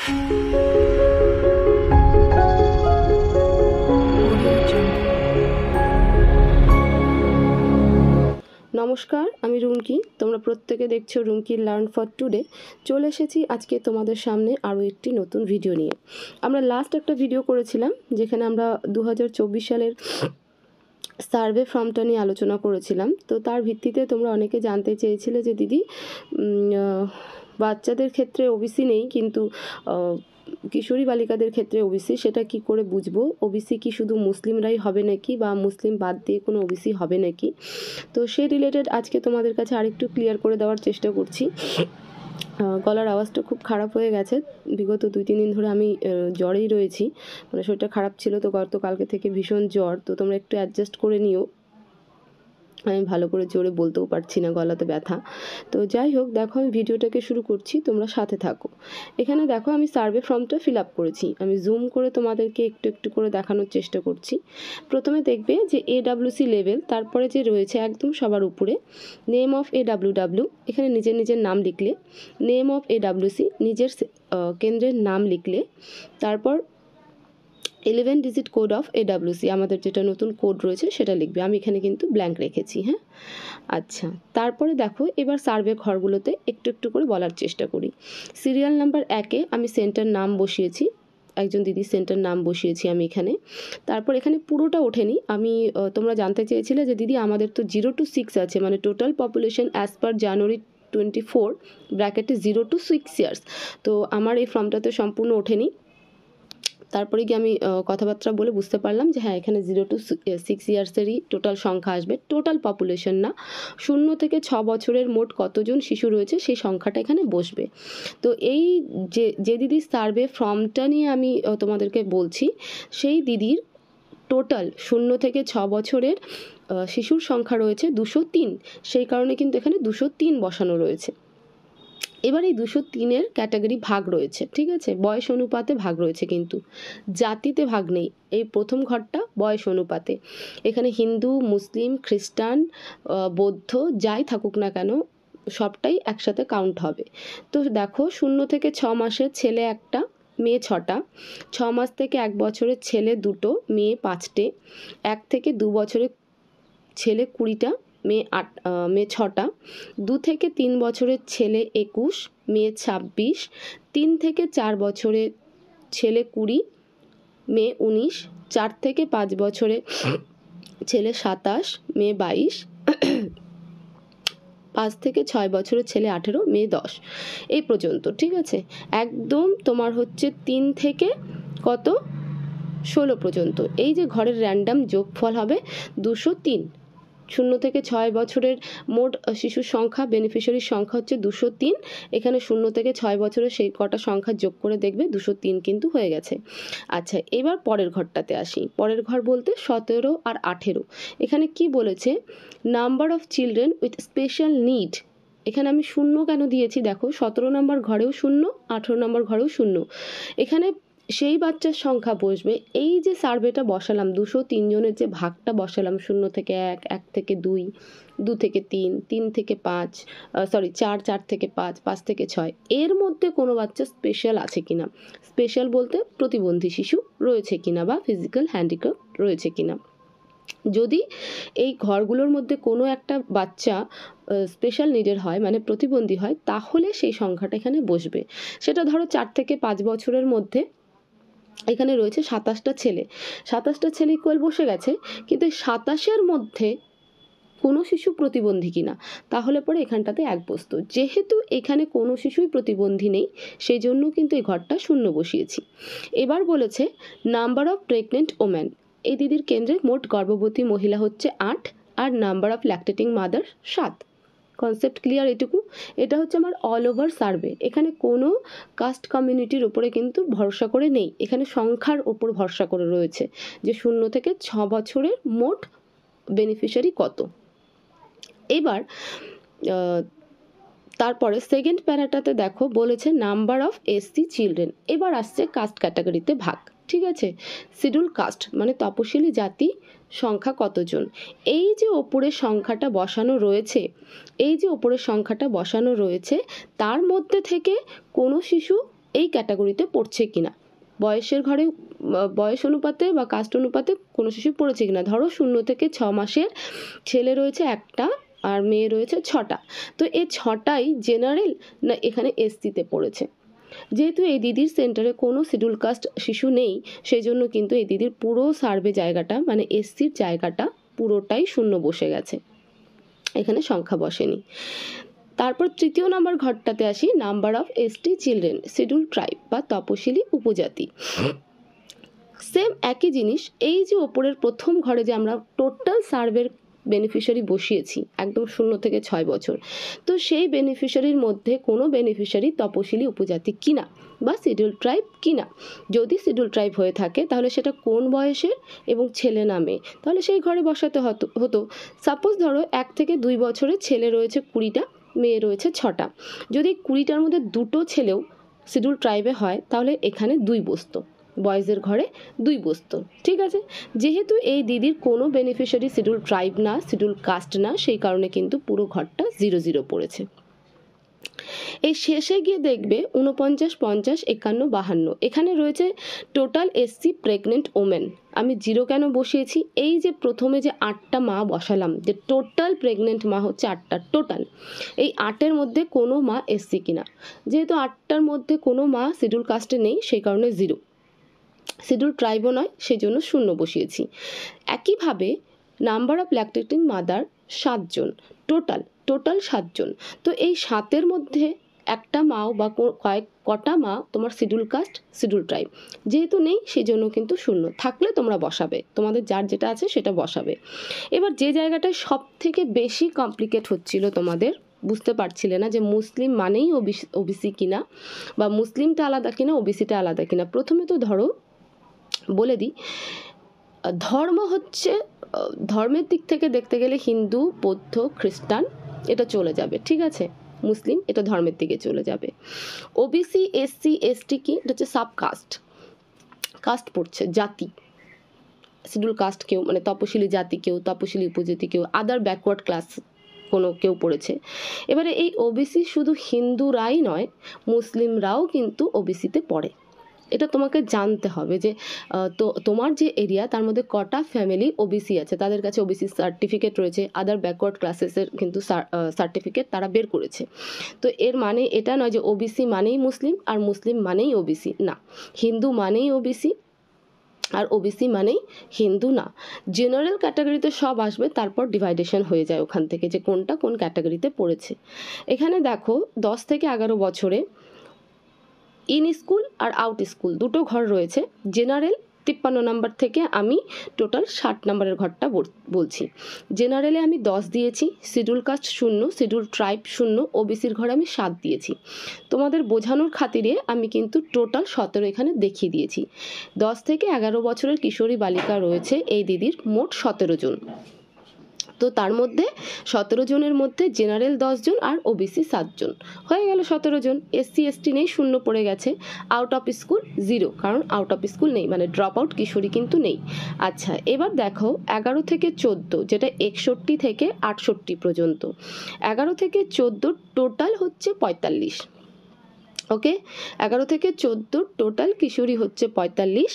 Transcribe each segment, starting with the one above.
নমস্কার, আমি রুমকি। তোমরা প্রত্যেকে দেখছো রুমকি লার্ন ফর টুডে। চলে এসেছি আজকে তোমাদের সামনে আরও একটি নতুন ভিডিও নিয়ে। আমরা লাস্ট একটা ভিডিও করেছিলাম যেখানে আমরা 2024 সালের সার্ভে ফর্মটা নিয়ে আলোচনা করেছিলাম। তো তার ভিত্তিতে তোমরা অনেকে জানতে চেয়েছিলে যে দিদি বাচ্চাদের ক্ষেত্রে ওবিসি নেই, কিন্তু কিশোরী বালিকাদের ক্ষেত্রে ওবিসি, সেটা কি করে বুঝবো? ওবিসি কি শুধু মুসলিমরাই হবে নাকি, বা মুসলিম বাদ দিয়ে কোনো ওবিসি হবে নাকি? তো সেই রিলেটেড আজকে তোমাদের কাছে আরেকটু ক্লিয়ার করে দেওয়ার চেষ্টা করছি। গলার আওয়াজটা খুব খারাপ হয়ে গেছে। বিগত 2-3 দিন ধরে আমি জ্বরেই রয়েছি, মানে শরীরটা খারাপ ছিল, তো গতকালকে থেকে ভীষণ জ্বর। তো তোমরা একটু অ্যাডজাস্ট করে নিও, আমি ভালো করে জোরে বলতেও পারছি না, গলাতে ব্যথা। তো যাই হোক, দেখো আমি ভিডিওটাকে শুরু করছি, তোমরা সাথে থাকো। এখানে দেখো আমি সার্ভে ফর্মটা ফিল আপ করেছি, আমি জুম করে তোমাদেরকে একটু একটু করে দেখানোর চেষ্টা করছি। প্রথমে দেখবে যে AWC লেভেল, তারপরে যে রয়েছে একদম সবার উপরে নেম অফ AWW, এখানে নিজের নিজের নাম লিখলে, নেম অফ AWC নিজের কেন্দ্রের নাম লিখলে, তারপর 11 ডিজিট কোড অফ AWC আমাদের যেটা নতুন কোড রয়েছে সেটা লিখবে। আমি এখানে কিন্তু ব্ল্যাঙ্ক রেখেছি। হ্যাঁ, আচ্ছা। তারপরে দেখো এবার সার্ভে ঘরগুলোতে একটু একটু করে বলার চেষ্টা করি। সিরিয়াল নাম্বার 1-এ আমি সেন্টার নাম বসিয়েছি, একজন দিদির সেন্টার নাম বসিয়েছি আমি এখানে। তারপর এখানে পুরোটা ওঠেনি, আমি তোমরা জানতে চেয়েছিলে যে দিদি আমাদের তো 0 to 6 আছে, মানে টোটাল পপুলেশন অ্যাজ পার জানুয়ারি 24 ব্র্যাকেটে 0 to 6 ইয়ার্স। তো আমার এই ফর্মটাতে সম্পূর্ণ ওঠেনি। তারপরে গিয়ে আমি কথাবার্তা বলে বুঝতে পারলাম যে হ্যাঁ, এখানে 0 to 6 ইয়ার্সেরই টোটাল সংখ্যা আসবে, টোটাল পপুলেশন না। 0 থেকে 6 বছরের মোট কতজন শিশু রয়েছে সেই সংখ্যাটা এখানে বসবে। তো এই যে দিদির সার্ভে ফর্মটা নিয়ে আমি তোমাদেরকে বলছি, সেই দিদির টোটাল 0 থেকে 6 বছরের শিশুর সংখ্যা রয়েছে 203, সেই কারণে কিন্তু এখানে 203 বসানো রয়েছে। এবার এই 203-এর ক্যাটাগরি ভাগ রয়েছে, ঠিক আছে, বয়স অনুপাতে ভাগ রয়েছে, কিন্তু জাতিতে ভাগ নেই। এই প্রথম ঘরটা বয়স অনুপাতে, এখানে হিন্দু, মুসলিম, খ্রিস্টান, বৌদ্ধ যাই থাকুক না কেন সবটাই একসাথে কাউন্ট হবে। তো দেখো 0 থেকে 6 মাসের ছেলে 1টা, মেয়ে 6টা, 6 মাস থেকে 1 বছরের ছেলে 2টো, মেয়ে 5টে, 1 থেকে 2 বছরের ছেলে 20টা, মেয়ে 6টা, 2 থেকে 3 বছরের ছেলে 21, মেয়ে 26, 3 থেকে 4 বছরের ছেলে 20, মেয়ে 19, 4 থেকে 5 বছরের ছেলে 27, মেয়ে 22, 5 থেকে 6 বছরের ছেলে 18, মেয়ে 10, এই পর্যন্ত, ঠিক আছে। একদম তোমার হচ্ছে 3 থেকে কত 16 পর্যন্ত। এই যে ঘরের র্যান্ডাম যোগফল হবে 203। 0 থেকে 6 বছরের মোট শিশুর সংখ্যা, বেনিফিশিয়ারির সংখ্যা হচ্ছে 203। এখানে 0 থেকে 6 বছরের সেই কটা সংখ্যা যোগ করে দেখবে 203 কিন্তু হয়ে গেছে। আচ্ছা, এবার পরের ঘরটাতে আসি। পরের ঘর বলতে 17 আর 18। এখানে কি বলেছে, number of children with special need. এখানে আমি 0 কেন দিয়েছি দেখো, 17 নম্বর ঘরেও 0, 18 নম্বর ঘরেও 0। এখানে সেই বাচ্চার সংখ্যা বসবে। এই যে সার্ভেটা বসালাম, 203 জনের যে ভাগটা বসালাম, 0 থেকে 1, 1 থেকে 2, 2 থেকে 3, 3 থেকে 5, 4, 4 থেকে 5, 5 থেকে 6, এর মধ্যে কোনো বাচ্চা স্পেশাল আছে কিনা, স্পেশাল বলতে প্রতিবন্ধী শিশু রয়েছে কিনা বা ফিজিক্যাল হ্যান্ডিক্যাপ রয়েছে কিনা। যদি এই ঘরগুলোর মধ্যে কোনো একটা বাচ্চা স্পেশাল নিডের হয়, মানে প্রতিবন্ধী হয়, তাহলে সেই সংখ্যাটা এখানে বসবে। সেটা ধরো 4 থেকে 5 বছরের মধ্যে এখানে রয়েছে 27টা ছেলে, 27টা ছেলে ইকুয়াল বসে গেছে, কিন্তু 27-এর মধ্যে কোনো শিশু প্রতিবন্ধী কিনা, তাহলে পরে এখানটাতে 1 বসতো। যেহেতু এখানে কোনো শিশুই প্রতিবন্ধী নেই, সেই জন্য কিন্তু এই ঘরটা 0 বসিয়েছি। এবার বলেছে নাম্বার অফ প্রেগনেন্ট ওম্যান। এই দিদির কেন্দ্রে মোট গর্ভবতী মহিলা হচ্ছে 8, আর number of lactating mother 7। Concept clear এটুকু? এটা হচ্ছে আমার অল ওভার সার্ভে। এখানে কোনো কাস্ট কমিউনিটির উপরে কিন্তু ভরসা করে নেই, এখানে সংখ্যার উপর ভরসা করে রয়েছে যে 0 থেকে 6 বছরের মোট বেনিফিশিয়ারি কত। এবার তারপরে সেকেন্ড প্যারাটাতে দেখো বলেছে নাম্বার অফ SC চিলড্রেন। এবার আসছে কাস্ট ক্যাটাগরিতে ভাগ, ঠিক আছে। শিডিউল কাস্ট মানে তপশিলি জাতি সংখ্যা কতজন। এই যে ওপরের সংখ্যাটা বসানো রয়েছে, এই যে ওপরের সংখ্যাটা বসানো রয়েছে, তার মধ্যে থেকে কোনো শিশু এই ক্যাটাগরিতে পড়ছে কিনা, বয়সের ঘরে বয়স অনুপাতে বা কাস্ট অনুপাতে কোনো শিশু পড়েছে কিনা। ধরো 0 থেকে 6 মাসের ছেলে রয়েছে একটা আর মেয়ে রয়েছে 6টা, তো এই 6টাই জেনারেল না এখানে এসসিতে পড়েছে। যেহেতু এই দিদির সেন্টারে কোনো শিডিউল কাস্ট শিশু নেই, সেই জন্য কিন্তু এই দিদির পুরো সার্ভে জায়গাটা মানে এসসির জায়গাটা পুরোটাই শূন্য বসে গেছে, এখানে সংখ্যা বসেনি। তারপর 3য় নম্বর ঘরটাতে আসি, number of ST children schedule tribe বা তপশিলি উপজাতি। সেম একই জিনিস, এই যে ওপরের প্রথম ঘরে যে আমরা টোটাল সার্ভের বেনিফিশিয়ারি বসিয়েছি একদম 0 থেকে 6 বছর, তো সেই বেনিফিশিয়ারির মধ্যে কোনো বেনিফিশিয়ারি তপশিলি উপজাতি কিনা বা শিডিউল ট্রাইব কিনা। যদি শিডিউল ট্রাইব হয়ে থাকে তাহলে সেটা কোন বয়সের এবং ছেলে না মেয়ে, তাহলে সেই ঘরে বসাতে হতো। সাপোজ ধরো 1 থেকে 2 বছরের ছেলে রয়েছে 20টা, মেয়ে রয়েছে 6টা। যদি 20টার মধ্যে 2টো ছেলেও শিডিউল ট্রাইবে হয় তাহলে এখানে 2 বসতো, বয়েজের ঘরে 2 বসতো। ঠিক আছে, যেহেতু এই দিদির কোনো বেনিফিশিয়ারি শিডিউল ট্রাইব না, শিডিউল কাস্ট না, সেই কারণে কিন্তু পুরো ঘরটা 0 0 পড়েছে। এই শেষে গিয়ে দেখবে 49, 50, 51, 52 এখানে রয়েছে টোটাল এসসি প্রেগনেন্ট ওমেন। আমি 0 কেন বসিয়েছি, এই যে প্রথমে যে 8টা মা বসালাম, যে টোটাল প্রেগনেন্ট মা হচ্ছে 8টা টোটাল, এই 8এর মধ্যে কোনো মা এসসি কিনা। যেহেতু 8টার মধ্যে কোনো মা শিডিউল কাস্টে নেই সেই কারণে 0, শিডিউল ট্রাইবও নয় সেই জন্য 0 বসিয়েছি। একইভাবে নাম্বার অফ ল্যাকটেটিং মাদার 7 জন, টোটাল 7 জন। তো এই 7-এর মধ্যে একটা মাও বা কটা মা তোমার শিডিউল কাস্ট শিডিউল ট্রাইব, যেহেতু নেই সেই জন্য কিন্তু 0, থাকলে তোমরা বসাবে, তোমাদের যার যেটা আছে সেটা বসাবে। এবার যে জায়গাটায় সব থেকে বেশি কমপ্লিকেট হচ্ছিল, তোমাদের বুঝতে পারছিলে না যে মুসলিম মানেই ওবিসি কিনা বা মুসলিমটা আলাদা কিনা ওবিসিটা আলাদা কিনা। প্রথমে তো ধরো বলে দিই, ধর্ম হচ্ছে, ধর্মের দিক থেকে দেখতে গেলে হিন্দু, বৌদ্ধ, খ্রিস্টান এটা চলে যাবে, ঠিক আছে, মুসলিম এটা ধর্মের দিকে চলে যাবে। ওবিসি, এসসি, এসটি কি, এটা হচ্ছে সাব কাস্ট, কাস্ট পড়ছে জাতি, শিডিউল কাস্ট কেউ মানে তপশিলি জাতি কেউ, তপশিলি উপজাতি কেউ, আদার ব্যাকওয়ার্ড ক্লাস কোনো কেউ পড়েছে। এবারে এই ওবিসি শুধু হিন্দুরাই নয়, মুসলিমরাও কিন্তু ওবিসিতে পড়ে, এটা তোমাকে জানতে হবে যে তো তোমার যে এরিয়া তার মধ্যে কটা ফ্যামিলি ওবিসি আছে, তাদের কাছে ওবিসি সার্টিফিকেট রয়েছে, আদার ব্যাকওয়ার্ড ক্লাসেসের কিন্তু সার্টিফিকেট তারা বের করেছে। তো এর মানে এটা নয় যে ওবিসি মানেই মুসলিম আর মুসলিম মানেই ওবিসি, না, হিন্দু মানেই ওবিসি আর ওবিসি মানেই হিন্দু না। জেনারেল ক্যাটাগরিতে সব আসবে, তারপর ডিভাইডেশন হয়ে যায় ওখান থেকে যে কোনটা কোন ক্যাটাগরিতে পড়েছে। এখানে দেখো 10 থেকে 11 বছরে ইন স্কুল আর আউট স্কুল দুটো ঘর রয়েছে। জেনারেল 53 নম্বর থেকে আমি টোটাল 60 নম্বরের ঘরটা বলছি। জেনারেলে আমি 10 দিয়েছি, শিডিউল কাস্ট 0, শিডিউল ট্রাইব 0, ওবিসির ঘরে আমি 7 দিয়েছি। তোমাদের বোঝানোর খাতিরে আমি কিন্তু টোটাল 17 এখানে দেখিয়ে দিয়েছি। 10 থেকে 11 বছরের কিশোরী বালিকা রয়েছে এই দিদির মোট 17 জন। তো তার মধ্যে 17 জনের মধ্যে জেনারেল 10 জন আর ওবিসি 7 জন, হয়ে গেল 17 জন। এসসি এসটি নেই, 0 পড়ে গেছে। আউট অফ স্কুল 0, কারণ আউট অফ স্কুল নেই মানে ড্রপ আউট কিশোরী কিন্তু নেই। আচ্ছা, এবার দেখো 11 থেকে 14, যেটা 61 থেকে 68 পর্যন্ত, 11 থেকে 14 টোটাল হচ্ছে 45। ওকে, 11 থেকে 14 টোটাল কিশোরী হচ্ছে 45।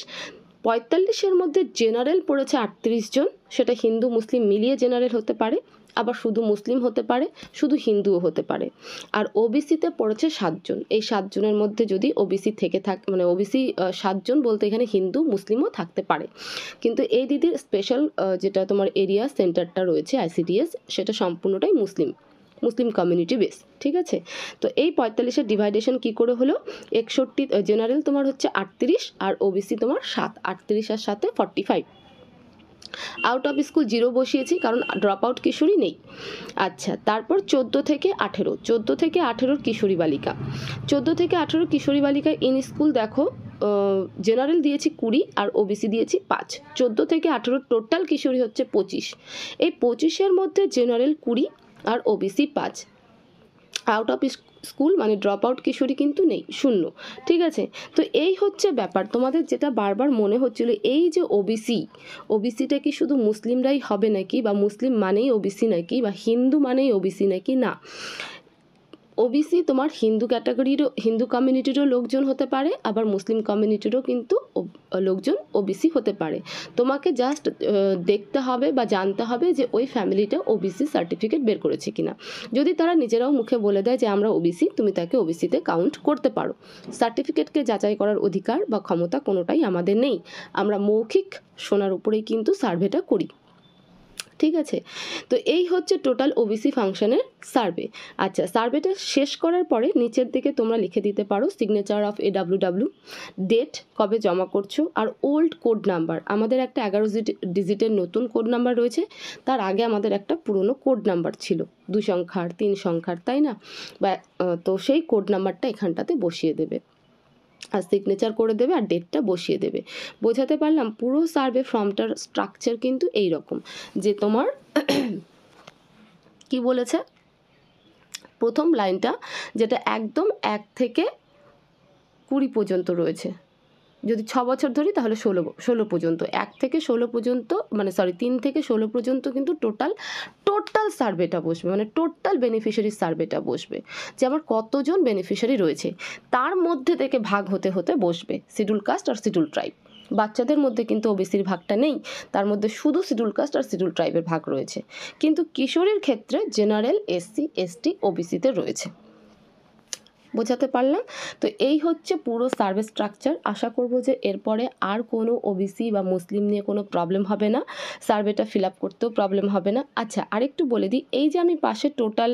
45-এর মধ্যে জেনারেল পড়েছে 38 জন, সেটা হিন্দু মুসলিম মিলিয়ে জেনারেল হতে পারে, আবার শুধু মুসলিম হতে পারে, শুধু হিন্দুও হতে পারে। আর ওবিসিতে পড়েছে 7 জন। এই 7 জনের মধ্যে যদি ওবিসি থেকে থাকে মানে ওবিসি 7 জন বলতে এখানে হিন্দু মুসলিমও থাকতে পারে, কিন্তু এই দিদির স্পেশাল যেটা তোমার এরিয়া সেন্টারটা রয়েছে আইসিডিএস, সেটা সম্পূর্ণটাই মুসলিম কমিউনিটি বেস, ঠিক আছে। তো এই 45-এর ডিভাইডেশন কি করে হলো, 61 জেনারেল তোমার হচ্ছে 38 আর ওবিসি তোমার 7, 38 আর 7 45। আউট অফ স্কুল 0 বসিয়েছি কারণ ড্রপ আউট কিশোরী নেই। আচ্ছা, তারপর 14 থেকে 18, 14 থেকে 18 কিশোরী বালিকা, 14 থেকে 18 কিশোরী বালিকা ইন স্কুল দেখো জেনারেল দিয়েছি 20 আর ওবিসি দিয়েছি 5, 14 থেকে 18 টোটাল কিশোরী হচ্ছে 25। এই 25-এর মধ্যে জেনারেল 20 আর ওবিসি 5, আউট অফ স্কুল মানে ড্রপ আউট কিশোরী কিন্তু নেই, 0, ঠিক আছে। তো এই হচ্ছে ব্যাপার, তোমাদের যেটা বারবার মনে হচ্ছিল এই যে ওবিসিটা কি শুধু মুসলিমরাই হবে নাকি বা মুসলিম মানেই ওবিসি নাকি বা হিন্দু মানেই ওবিসি নাকি, না, ওবিসি তোমার হিন্দু ক্যাটাগরিরও, হিন্দু কমিউনিটিরও লোকজন হতে পারে, আবার মুসলিম কমিউনিটিরও কিন্তু লোকজন ওবিসি হতে পারে। তোমাকে জাস্ট দেখতে হবে বা জানতে হবে যে ওই ফ্যামিলিটা ওবিসি সার্টিফিকেট বের করেছে কিনা। যদি তারা নিজেরাও মুখে বলে দেয় যে আমরা ওবিসি, তুমি তাকে ওবিসিতে কাউন্ট করতে পারো। সার্টিফিকেটকে যাচাই করার অধিকার বা ক্ষমতা কোনোটাই আমাদের নেই। আমরা মৌখিক শোনার উপরেই কিন্তু সার্ভেটা করি। ঠিক আছে, তো এই হচ্ছে টোটাল ওবিসি ফাংশনের সার্ভে। আচ্ছা, সার্ভেটা শেষ করার পরে নিচের দিকে তোমরা লিখে দিতে পারো সিগনেচার অফ AWW, ডেট কবে জমা করছো, আর ওল্ড কোড নাম্বার। আমাদের একটা 11 ডিজিটের নতুন কোড নাম্বার রয়েছে, তার আগে আমাদের একটা পুরনো কোড নাম্বার ছিল 2 সংখ্যার 3 সংখ্যার, তাই না? বা তো সেই কোড নাম্বারটা এখানটাতে বসিয়ে দেবে আর সিগনেচার করে দেবে আর ডেটটা বসিয়ে দেবে। বোঝাতে পারলাম? পুরো সার্ভে ফর্মটার স্ট্রাকচার কিন্তু এই রকম, যে তোমার কি বলেছে, প্রথম লাইনটা যেটা একদম 1 থেকে 20 পর্যন্ত রয়েছে, যদি 6 বছর ধরি তাহলে 16 পর্যন্ত, 1 থেকে 16 পর্যন্ত, মানে 3 থেকে 16 পর্যন্ত কিন্তু টোটাল সার্ভেটা বসবে, মানে টোটাল বেনিফিশিয়ারি সার্ভেটা বসবে, যে আমার কতজন বেনিফিশিয়ারি রয়েছে, তার মধ্যে থেকে ভাগ হতে হতে বসবে শিডিউল কাস্ট আর শিডিউল ট্রাইব। বাচ্চাদের মধ্যে কিন্তু ওবিসির ভাগটা নেই, তার মধ্যে শুধু শিডিউল কাস্ট আর শিডিউল ট্রাইবের ভাগ রয়েছে। কিন্তু কিশোরীর ক্ষেত্রে জেনারেল, SC, ST, ওবিসিতে রয়েছে। বোঝাতে পারলাম? তো এই হচ্ছে পুরো সার্ভে স্ট্রাকচার। আশা করব যে এরপরে আর কোনো ওবিসি বা মুসলিম নিয়ে কোনো প্রবলেম হবে না, সার্ভেটা ফিল আপ করতেও প্রবলেম হবে না। আচ্ছা, আরেকটু বলে দিই, এই যে আমি পাশে টোটাল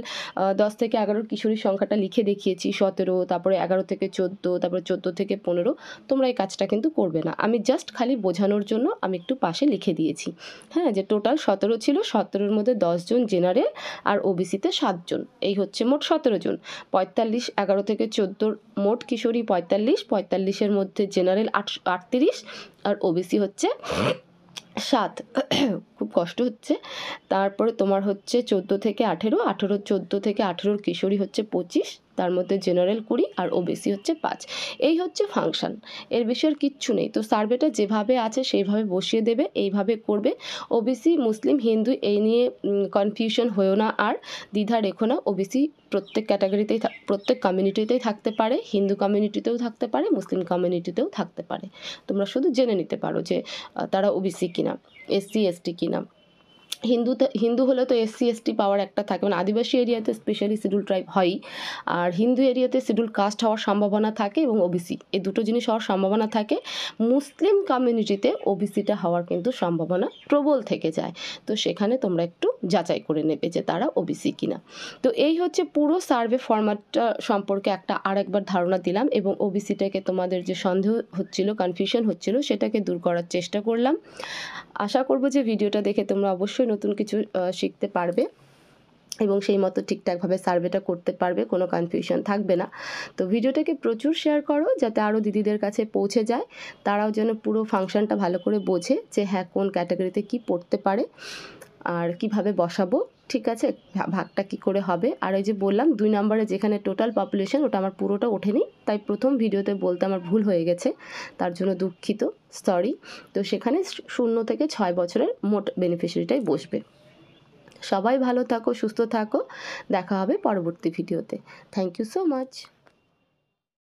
10 থেকে 11 কিশোরীর সংখ্যাটা লিখে দেখিয়েছি, 17, তারপরে 11 থেকে 14, তারপরে 14 থেকে 15, তোমরা এই কাজটা কিন্তু করবে না, আমি জাস্ট খালি বোঝানোর জন্য আমি একটু পাশে লিখে দিয়েছি। হ্যাঁ, যে টোটাল 17 ছিল, 17-এর মধ্যে 10 জন জেনারেল আর ওবিসিতে 7 জন, এই হচ্ছে মোট 17 জন। 45, 11 থেকে 14 মোট কিশোরী 45-এর মধ্যে জেনারেল 38 আর ওবিসি হচ্ছে 7। খুব কষ্ট হচ্ছে। তারপরে তোমার হচ্ছে 14 থেকে 18, 14 থেকে 18 কিশোরী হচ্ছে 25, তার মধ্যে জেনারেল 20 আর ওবিসি হচ্ছে 5। এই হচ্ছে ফাংশন, এর বিষয়ের কিচ্ছু নেই। তো সার্ভেটা যেভাবে আছে সেইভাবে বসিয়ে দেবে, এইভাবে করবে। ওবিসি, মুসলিম, হিন্দু এই নিয়ে কনফিউশন হয়েও না, আর দ্বিধা রেখো না। ওবিসি প্রত্যেক ক্যাটাগরিতেই, প্রত্যেক কমিউনিটিতেই থাকতে পারে, হিন্দু কমিউনিটিতেও থাকতে পারে, মুসলিম কমিউনিটিতেও থাকতে পারে। তোমরা শুধু জেনে নিতে পারো যে তারা ওবিসি কিনা, SC, ST কিনা। হিন্দু হলে তো SC, ST পাওয়ার একটা থাকে, মানে আদিবাসী এরিয়াতে স্পেশালি শিডিউল ট্রাইব হয়ই, আর হিন্দু এরিয়াতে শিডিউল কাস্ট হওয়ার সম্ভাবনা থাকে এবং ওবিসি, এই দুটো জিনিস হওয়ার সম্ভাবনা থাকে। মুসলিম কমিউনিটিতে ওবিসিটা হওয়ার কিন্তু সম্ভাবনা প্রবল থেকে যায়। তো সেখানে তোমরা একটু যাচাই করে নেবে যে তারা ওবিসি কিনা। তো এই হচ্ছে পুরো সার্ভে ফরম্যাটটা সম্পর্কে একটা আরেকবার ধারণা দিলাম, এবং ওবিসিটাকে তোমাদের যে সন্দেহ হচ্ছিল, কনফিউশন হচ্ছিল, সেটাকে দূর করার চেষ্টা করলাম। আশা করব যে ভিডিওটা দেখে তোমরা অবশ্যই নতুন কিছু শিখতে পারবে এবং সেই মতো ঠিকঠাকভাবে সার্ভেটা করতে পারবে, কোনো কনফিউশন থাকবে না। তো ভিডিওটাকে প্রচুর শেয়ার করো যাতে আরও দিদিদের কাছে পৌঁছে যায়, তারাও যেন পুরো ফাংশনটা ভালো করে বোঝে যে হ্যাঁ কোন ক্যাটাগরিতে কি পড়তে পারে আর কিভাবে বসাবো, ঠিক আছে, ভাগটা কি করে হবে। আর এই যে বললাম 2 নম্বরে যেখানে টোটাল পপুলেশন, ওটা আমার পুরোটা ওঠেনি, তাই প্রথম ভিডিওতে বলতে আমার ভুল হয়ে গেছে, তার জন্য দুঃখিত, সরি। তো সেখানে 0 থেকে 6 বছরের মোট বেনিফিশিয়ারিটাই বসবে। সবাই ভালো থাকো, সুস্থ থাকো, দেখা হবে পরবর্তী ভিডিওতে। Thank you so much.